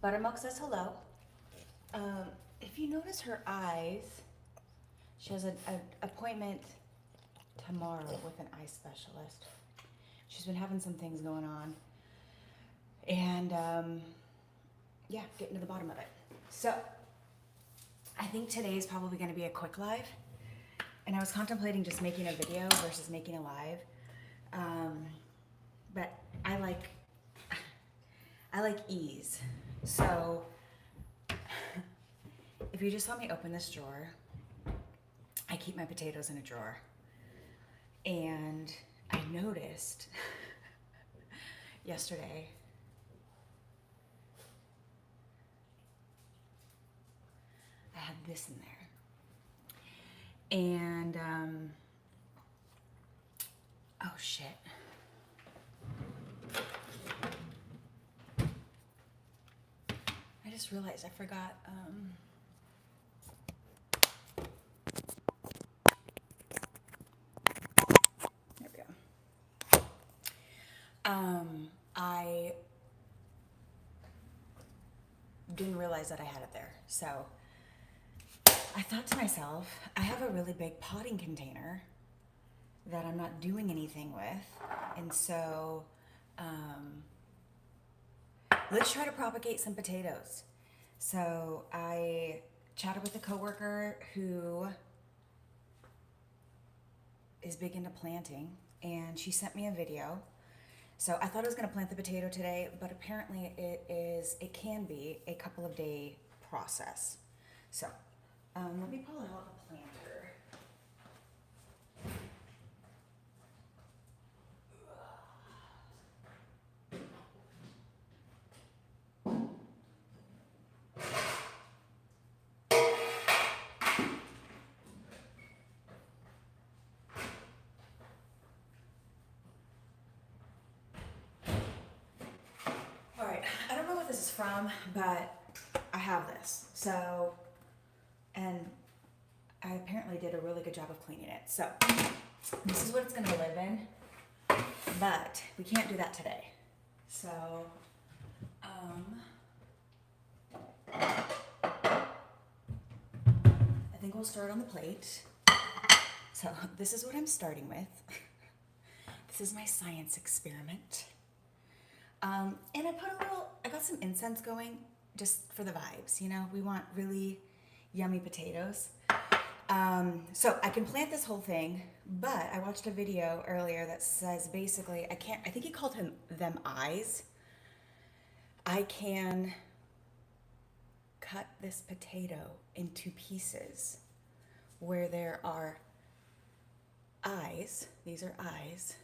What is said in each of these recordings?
Buttermilk says hello. If you notice her eyes, she has an appointment tomorrow with an eye specialist. She's been having some things going on. And yeah, getting to the bottom of it. So I think today is probably going to be a quick live. And I was contemplating just making a video versus making a live. But I like ease. So if you just saw me open this drawer, I keep my potatoes in a drawer. And I noticed yesterday I had this in there. And oh shit. I just realized I forgot there we go. I didn't realize that I had it there. So I thought to myself, I have a really big potting container that I'm not doing anything with. And so let's try to propagate some potatoes. So I chatted with a coworker who is big into planting, and she sent me a video. So I thought I was going to plant the potato today, but apparently it can be a couple of day process. So let me pull out a planter. All right, I don't know what this is from, but I have this. So, and I apparently did a really good job of cleaning it. So this is what it's going to live in, but we can't do that today. So, I think we'll start on the plate. So this is what I'm starting with. This is my science experiment. And I got some incense going just for the vibes, you know, we want really yummy potatoes. So I can plant this whole thing, but I watched a video earlier that says basically, I think he called them eyes. I can cut this potato into pieces where there are eyes. These are eyes.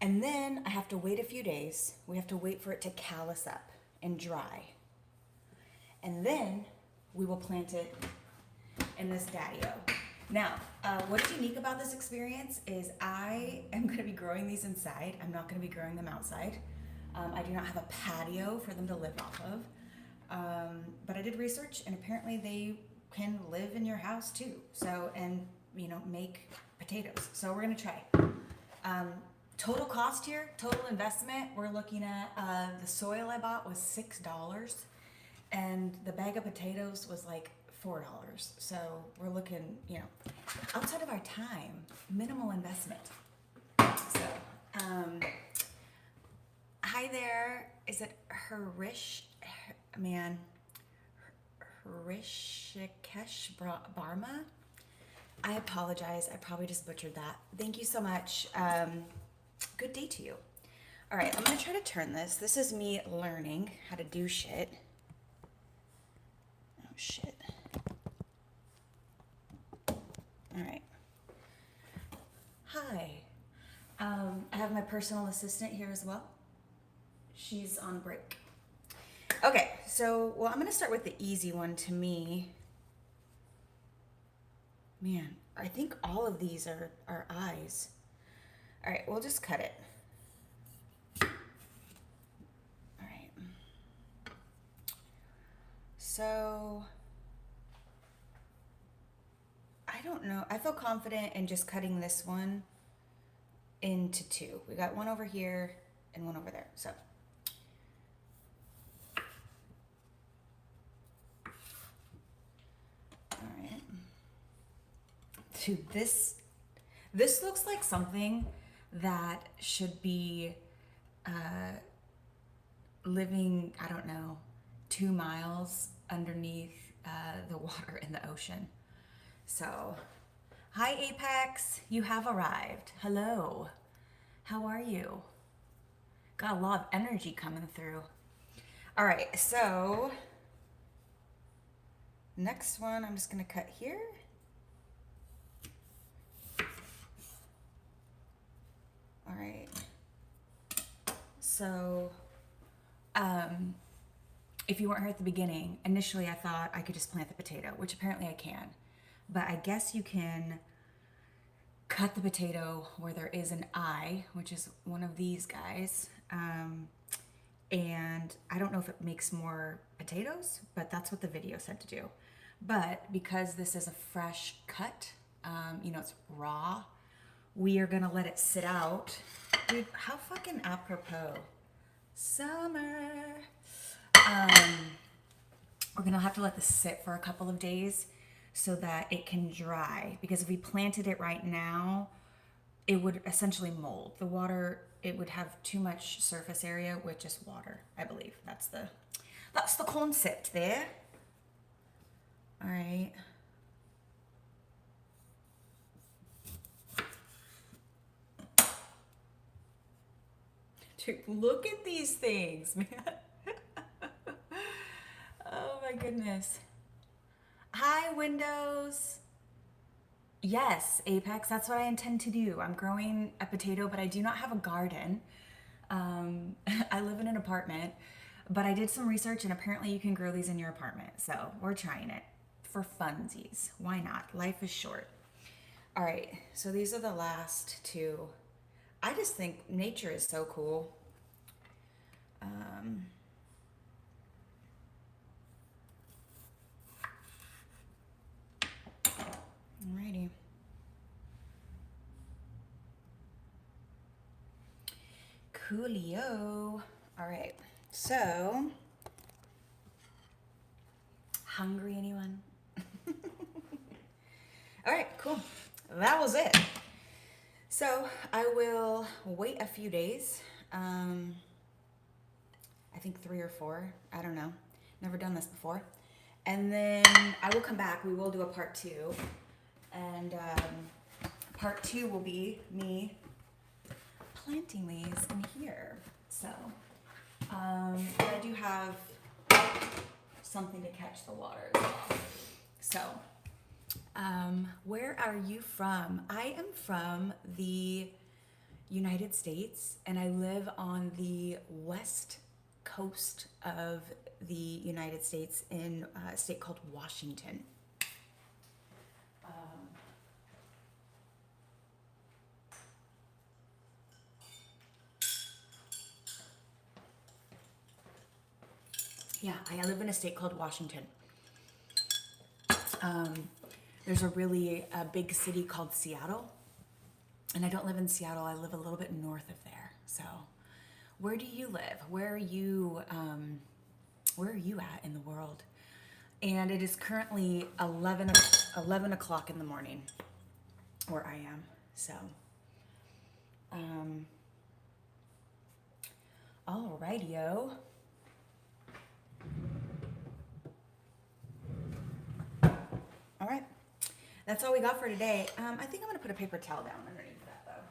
And then I have to wait a few days. We have to wait for it to callus up and dry. And then we will plant it in this daddy-o. Now, what's unique about this experience is I am going to be growing these inside. I'm not going to be growing them outside. I do not have a patio for them to live off of. But I did research, and apparently they can live in your house too. So, and you know, make potatoes. So we're going to try. Total cost here, total investment, we're looking at the soil I bought was $6, and the bag of potatoes was like $4. So we're looking, you know, outside of our time, minimal investment. So, hi there. Is it Hrishikesh Barma? I apologize. I probably just butchered that. Thank you so much. Good day to you. All right, I'm going to try to turn this. This is me learning how to do shit. Oh, shit. All right. Hi. I have my personal assistant here as well. She's on break. Okay, so, well, I'm going to start with the easy one to me. Man, I think all of these are eyes. All right, we'll just cut it. All right. So, I don't know. I feel confident in just cutting this one into two. We got one over here and one over there. So, Dude, this looks like something that should be living, I don't know, 2 miles underneath the water in the ocean. So, hi Apex, you have arrived. Hello, how are you? Got a lot of energy coming through. All right, so next one, I'm just gonna cut here. All right. So, if you weren't here at the beginning, initially I thought I could just plant the potato, which apparently I can. But I guess you can cut the potato where there is an eye, which is one of these guys. And I don't know if it makes more potatoes, but that's what the video said to do. But because this is a fresh cut, it's raw, we are gonna let it sit out. Dude, how fucking apropos. Summer. We're gonna have to let this sit for a couple of days so that it can dry. Because if we planted it right now, it would essentially mold. The water, it would have too much surface area with just water, I believe. That's the concept there. All right. Dude, look at these things, man. Oh my goodness. Hi, Windows. Yes, Apex, that's what I intend to do. I'm growing a potato, but I do not have a garden. I live in an apartment, but I did some research and apparently you can grow these in your apartment. So we're trying it for funsies. Why not? Life is short. All right, so these are the last two. I just think nature is so cool. Alrighty. Coolio. All right, so hungry anyone? All right, cool. That was it. So I will wait a few days. I think 3 or 4. I don't know. Never done this before. And then I will come back. We will do a part 2. And part 2 will be me planting these in here. So, but I do have something to catch the water as well. So, where are you from? I am from the United States, and I live on the west coast of the United States in a state called Washington. Yeah, I live in a state called Washington. There's a really big city called Seattle, and I don't live in Seattle. I live a little bit north of there. So, where do you live? Where are you at in the world? And it is currently 11 o'clock in the morning where I am. So, alrighty-o. All right, that's all we got for today. I think I'm gonna put a paper towel down underneath that though.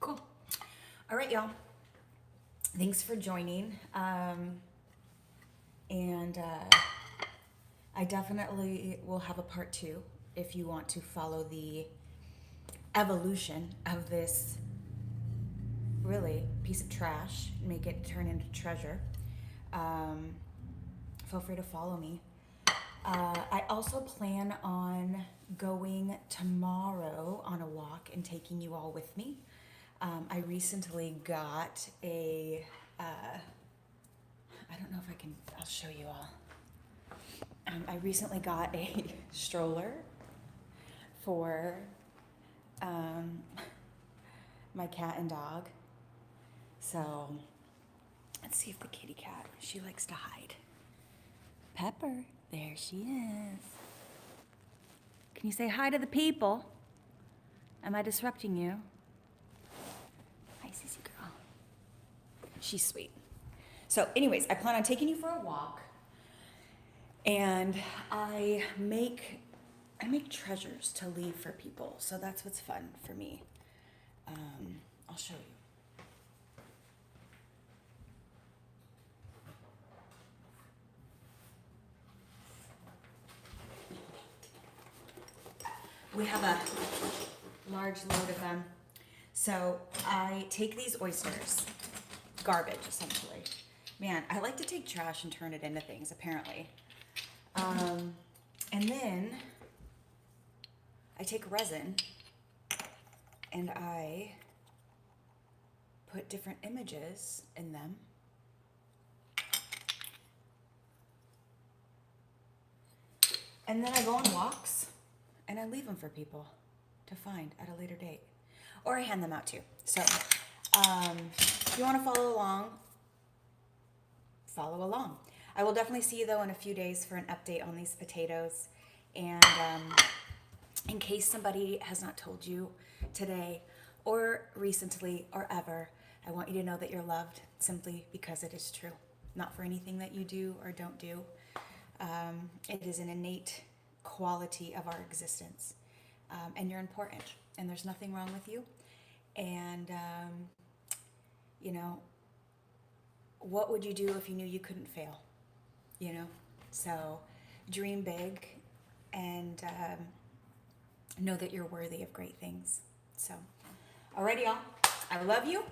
Cool. All right, y'all. Thanks for joining. And I definitely will have a part 2 if you want to follow the evolution of this really piece of trash, make it turn into treasure. Feel free to follow me. I also plan on going tomorrow on a walk and taking you all with me. I recently got I don't know if I can, I'll show you all. I recently got a stroller for my cat and dog. So let's see if the kitty cat, she likes to hide. Pepper, there she is. Can you say hi to the people? Am I disrupting you? Hi, sissy girl. She's sweet. So anyways, I plan on taking you for a walk, and I make treasures to leave for people. So that's what's fun for me. I'll show you. We have a large load of them. So I take these oysters, garbage essentially. Man, I like to take trash and turn it into things, apparently. And then I take resin and I put different images in them. And then I go on walks and I leave them for people to find at a later date. Or I hand them out too. So if you want to follow along, follow along. I will definitely see you though in a few days for an update on these potatoes. And in case somebody has not told you today or recently or ever, I want you to know that you're loved simply because it is true. Not for anything that you do or don't do. It is an innate quality of our existence. And you're important. And there's nothing wrong with you. And, you know, what would you do if you knew you couldn't fail? You know? So dream big and know that you're worthy of great things. So, alrighty, y'all. I love you.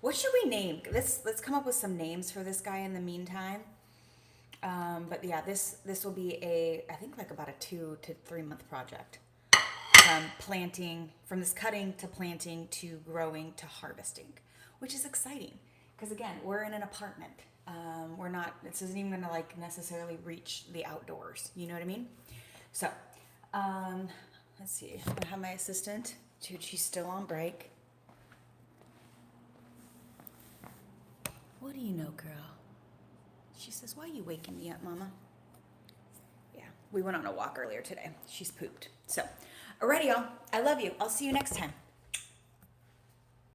What should we name? Let's come up with some names for this guy in the meantime. But yeah, this will be I think like about a 2 to 3 month project. From this cutting to planting to growing to harvesting, which is exciting because again, we're in an apartment. This isn't even gonna like necessarily reach the outdoors. You know what I mean? So, let's see. I have my assistant. Dude, she's still on break. What do you know, girl? She says, why are you waking me up, Mama? Yeah, we went on a walk earlier today. She's pooped. So, alrighty, y'all. I love you. I'll see you next time.